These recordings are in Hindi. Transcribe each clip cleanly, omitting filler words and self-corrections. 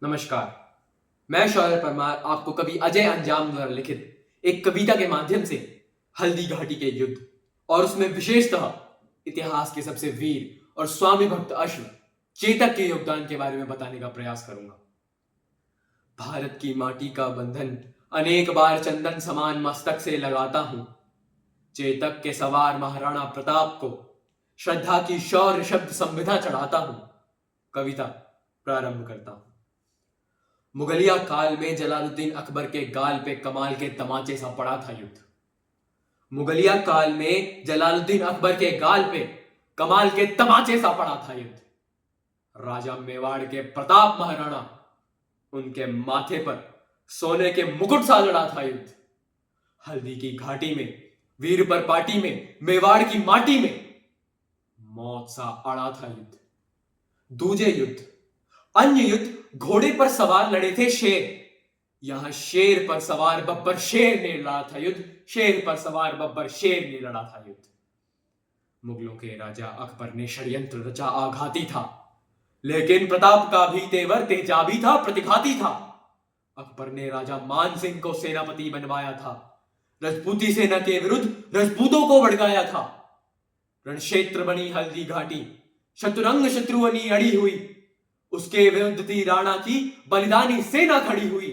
नमस्कार। मैं शौर्य परमार आपको कवि अजय अंजाम द्वारा लिखित एक कविता के माध्यम से हल्दी घाटी के युद्ध और उसमें विशेषतः इतिहास के सबसे वीर और स्वामी भक्त अश्व चेतक के योगदान के बारे में बताने का प्रयास करूंगा। भारत की माटी का बंधन अनेक बार चंदन समान मस्तक से लगाता हूं। चेतक के सवार महाराणा प्रताप को श्रद्धा की शौर्य शब्द संविधा चढ़ाता हूं। कविता प्रारंभ करता हूं। मुगलिया काल में जलालुद्दीन अकबर के गाल पे कमाल के तमाचे सा पड़ा था युद्ध। मुगलिया काल में जलालुद्दीन अकबर के गाल पे कमाल के तमाचे सा पड़ा था युद्ध। राजा मेवाड़ के प्रताप महाराणा, उनके माथे पर सोने के मुकुट सा लड़ा था युद्ध। हल्दी की घाटी में, वीर पर पाटी में, मेवाड़ की माटी में मौत सा अड़ा था युद्ध। दूजे युद्ध, अन्य युद्ध घोड़े पर सवार लड़े थे शेर। यहां शेर पर सवार बब्बर शेर ने लड़ा था युद्ध। शेर पर सवार बब्बर शेर ने लड़ा था युद्ध। मुगलों के राजा अकबर ने षड्यंत्र रचा आघाती था, लेकिन प्रताप का भी तेवर तेजाबी था, प्रतिघाती था। अकबर ने राजा मान सिंह को सेनापति बनवाया था। राजपूती सेना के विरुद्ध राजपूतों को भड़काया था। रणक्षेत्र बनी हल्दी घाटी, शतुरंग शत्रुअनी अड़ी हुई। उसके विरुद्ध थी राणा की बलिदानी सेना खड़ी हुई।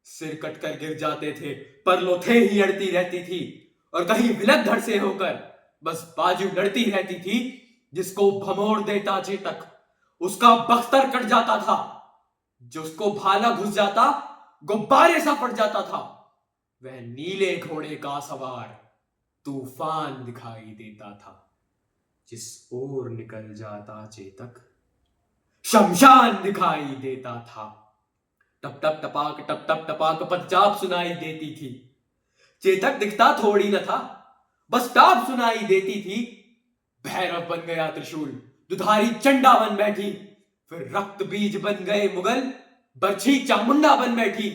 सिर कटकर गिर जाते थे पर लोथे ही अड़ती रहती थी, और कहीं विलक धड़ से होकर बस बाजू लड़ती रहती थी। जिसको भमोड़ देता चेतक उसका बख्तर कट जाता था, जिसको भाला घुस जाता गुब्बारे सा पड़ जाता था। वह नीले घोड़े का सवार तूफान दिखाई देता था। जिस ओर निकल जाता चेतक शमशान दिखाई देता था। टप टप टपाक पंजाब सुनाई देती थी। चेतक दिखता थोड़ी न था, बस टाप सुनाई देती थी। भैरव बन गया त्रिशूल, दुधारी चंडा बन बैठी। फिर रक्त बीज बन गए मुगल, बरछी चामुंडा बन बैठी।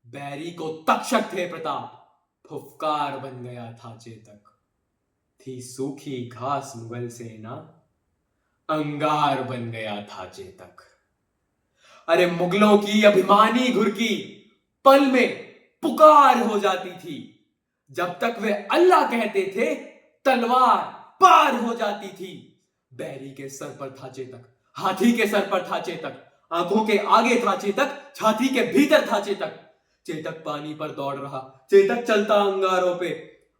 बैरी को तक्षक थे प्रताप, फुफकार बन गया था चेतक। थी सूखी घास मुगल सेना, अंगार बन गया था चेतक। अरे मुगलों की अभिमानी घुरकी पल में पुकार हो जाती थी। जब तक वे अल्लाह कहते थे तलवार पार हो जाती थी। बैरी के सर पर था चेतक, हाथी के सर पर था चेतक, आंखों के आगे था चेतक, छाती के भीतर था चेतक। चेतक पानी पर दौड़ रहा, चेतक चलता अंगारों पे।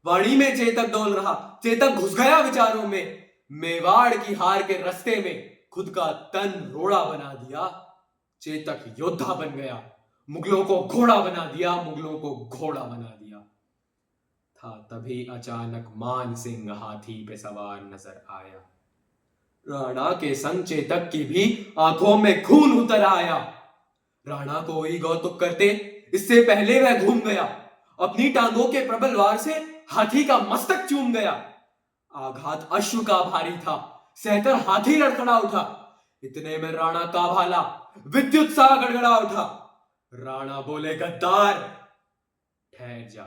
वाणी में चेतक डोल रहा, चेतक घुस गया विचारों में। मेवाड़ की हार के रास्ते में खुद का तन रोड़ा बना दिया। चेतक योद्धा बन गया, मुगलों को घोड़ा बना दिया, मुगलों को घोड़ा बना दिया। था तभी अचानक मान सिंह हाथी पे सवार नजर आया। राणा के संग चेतक की भी आंखों में खून उतर आया। राणा को ही कौतुक करते इससे पहले वह घूम गया। अपनी टांगों के प्रबल वार से हाथी का मस्तक चूम गया। आघात अश्व का भारी था, सहकर हाथी लड़खड़ा उठा। इतने में राणा का भाला विद्युत सा गड़गड़ा उठा। राणा बोले, गद्दार ठहर जा,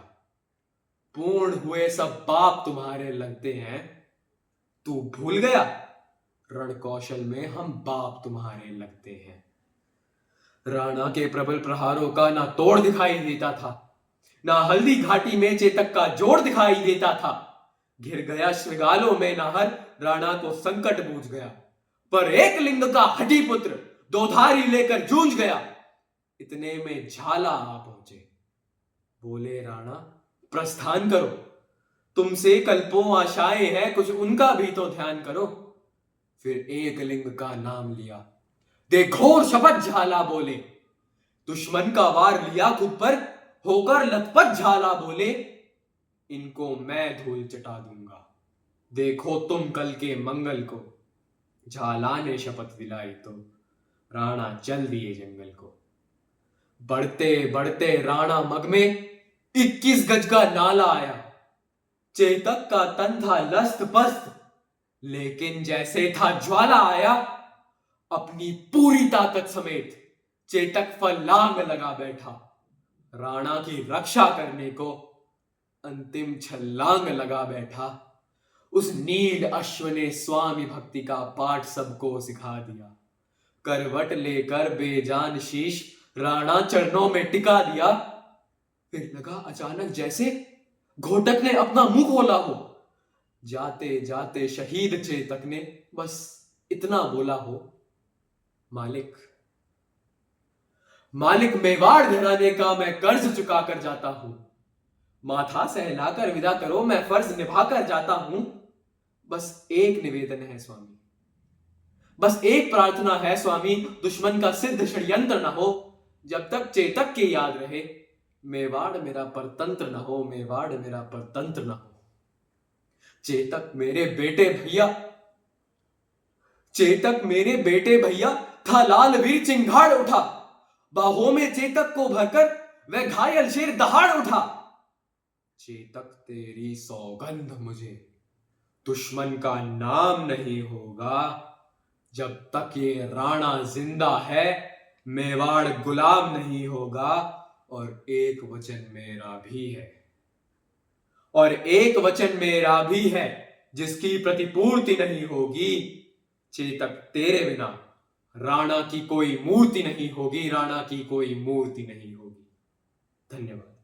पूर्ण हुए सब पाप तुम्हारे लगते हैं। तू भूल गया रण कौशल में हम बाप तुम्हारे लगते हैं। राणा के प्रबल प्रहारों का ना तोड़ दिखाई देता था, ना हल्दी घाटी में चेतक का जोड़ दिखाई देता था। घिर गया श्रृगालों में नाहर, राणा को संकट बूझ गया। पर एक लिंग का हठी पुत्र दोधारी लेकर जूझ गया। इतने में झाला आ पहुंचे। बोले, राणा प्रस्थान करो, तुमसे कल्पों आशाएं हैं, कुछ उनका भी तो ध्यान करो। फिर एक लिंग का नाम लिया, दे घोर शपथ झाला बोले। दुश्मन का वार लिया खुद पर, होकर लथपथ झाला बोले। इनको मैं धूल चटा दूंगा, देखो तुम कल के मंगल को। झाला ने शपथ दिलाई तो राणा चल दिए जंगल को। बढ़ते बढ़ते राणा मग में 21 गज का नाला आया। चेतक का तन था लस्त पस्त, लेकिन जैसे था ज्वाला आया। अपनी पूरी ताकत समेत चेतक फलांग लगा बैठा। राणा की रक्षा करने को अंतिम छलांग लगा बैठा। उस नील अश्व ने स्वामी भक्ति का पाठ सबको सिखा दिया। करवट लेकर बेजान शीश राणा चरणों में टिका दिया। फिर लगा अचानक जैसे घोटक ने अपना मुंह खोला हो। जाते जाते शहीद चेतक ने बस इतना बोला हो, मालिक, मालिक, मेवाड़ घराने का मैं कर्ज चुका कर जाता हूं। माथा सहलाकर विदा करो, मैं फर्ज निभाकर जाता हूं। बस एक निवेदन है स्वामी, बस एक प्रार्थना है स्वामी, दुश्मन का सिद्ध षड्यंत्र न हो। जब तक चेतक की याद रहे, मेवाड़ मेरा परतंत्र न हो, मेवाड़ मेरा परतंत्र न हो। चेतक मेरे बेटे भैया, चेतक मेरे बेटे भैया, था लाल वीर चिंगाड़ उठा। बाहों में चेतक को भरकर वह घायल शेर दहाड़ उठा। चेतक तेरी सौगंध मुझे दुश्मन का नाम नहीं होगा। जब तक ये राणा जिंदा है, मेवाड़ गुलाम नहीं होगा। और एक वचन मेरा भी है, और एक वचन मेरा भी है, जिसकी प्रतिपूर्ति नहीं होगी। चेतक तेरे बिना राणा की कोई मूर्ति नहीं होगी, राणा की कोई मूर्ति नहीं होगी। धन्यवाद।